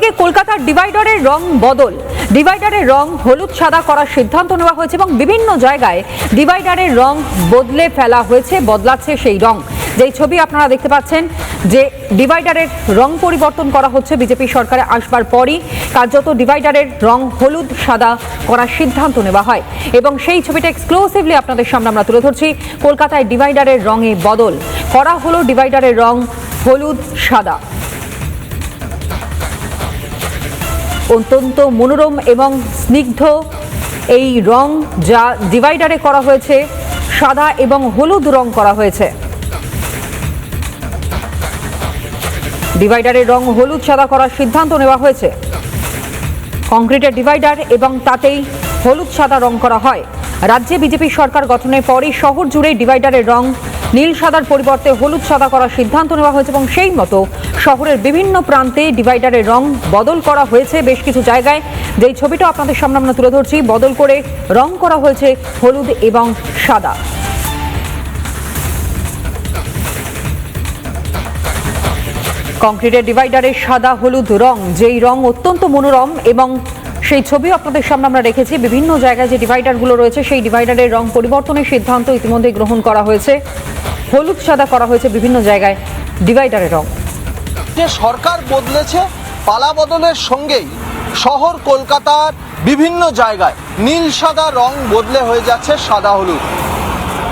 অন্যদিকে কলকাতার ডিভাইডারের রং বদল, ডিভাইডারের রং হলুদ সাদা করার সিদ্ধান্ত নেওয়া হয়েছে এবং বিভিন্ন জায়গায় ডিভাইডারের রং বদলে ফেলা হয়েছে, বদলাচ্ছে সেই রং। যেই ছবি আপনারা দেখতে পাচ্ছেন যে ডিভাইডারের রং পরিবর্তন করা হচ্ছে বিজেপি সরকারে আসবার পরই কার্যত ডিভাইডারের রং হলুদ সাদা করার সিদ্ধান্ত নেওয়া হয় এবং সেই ছবিটা এক্সক্লুসিভলি আপনাদের সামনে আমরা তুলে ধরছি। কলকাতায় ডিভাইডারের রঙে বদল করা হলো, ডিভাইডারের রং হলুদ সাদা। অত্যন্ত মনোরম এবং স্নিগ্ধ এই রং যা ডিভাইডারে করা হয়েছে, সাদা এবং হলুদ রং করা হয়েছে। ডিভাইডারের রং হলুদ সাদা করার সিদ্ধান্ত নেওয়া হয়েছে। কংক্রিটের ডিভাইডার এবং তাতেই হলুদ সাদা রং করা হয়। রাজ্যে বিজেপি সরকার গঠনের পরই শহর জুড়ে ডিভাইডারের রং নীল সাদার পরিবর্তে হলুদ সাদা করার সিদ্ধান্ত নেওয়া হয়েছে এবং সেই মতো শহরের বিভিন্ন প্রান্তে ডিভাইডারের রং বদল করা হয়েছে বেশ কিছু জায়গায়। যেই ছবিটা আপনাদের সামনে আমরা তুলে ধরছি, বদল করে রং করা হয়েছে হলুদ এবং সাদা। কংক্রিটের ডিভাইডারের সাদা হলুদ রং, যেই রং অত্যন্ত মনোরম এবং সেই ছবিও আপনাদের সামনে আমরা রেখেছি। বিভিন্ন জায়গায় যে ডিভাইডারগুলো রয়েছে সেই ডিভাইডারের রং পরিবর্তনের সিদ্ধান্ত ইতিমধ্যে গ্রহণ করা হয়েছে, হলুদ সাদা করা হয়েছে বিভিন্ন জায়গায় ডিভাইডারের রং। যে সরকার বদলেছে, পালা বদলের সঙ্গেই শহর কলকাতার বিভিন্ন জায়গায় নীল সাদা রং বদলে হয়ে যাচ্ছে সাদা হলুদ।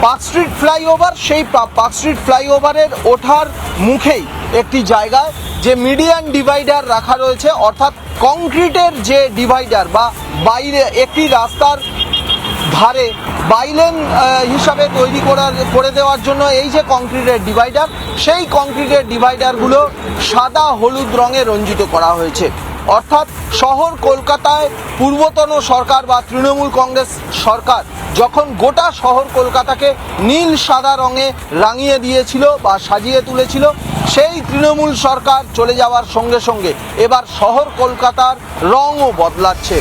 পার্ক স্ট্রিট ফ্লাইওভার, সেই পার্ক স্ট্রিট ফ্লাইওভারের ওঠার মুখেই একটি জায়গায় যে মিডিয়ান ডিভাইডার রাখা রয়েছে, অর্থাৎ কংক্রিটের যে ডিভাইডার বা বাইরে একটি রাস্তার ধারে বাইলেন হিসাবে তৈরি করে দেওয়ার জন্য এই যে কংক্রিটের ডিভাইডার, সেই কংক্রিটের ডিভাইডারগুলো সাদা হলুদ রঙে রঞ্জিত করা হয়েছে। অর্থাৎ শহর কলকাতায় পূর্বতন সরকার বা তৃণমূল কংগ্রেস সরকার যখন গোটা শহর কলকাতাকে নীল সাদা রঙে রাঙিয়ে দিয়েছিল বা সাজিয়ে তুলেছিল, সেই তৃণমূল সরকার চলে যাওয়ার সঙ্গে সঙ্গে এবার শহর কলকাতার রঙও বদলাচ্ছে।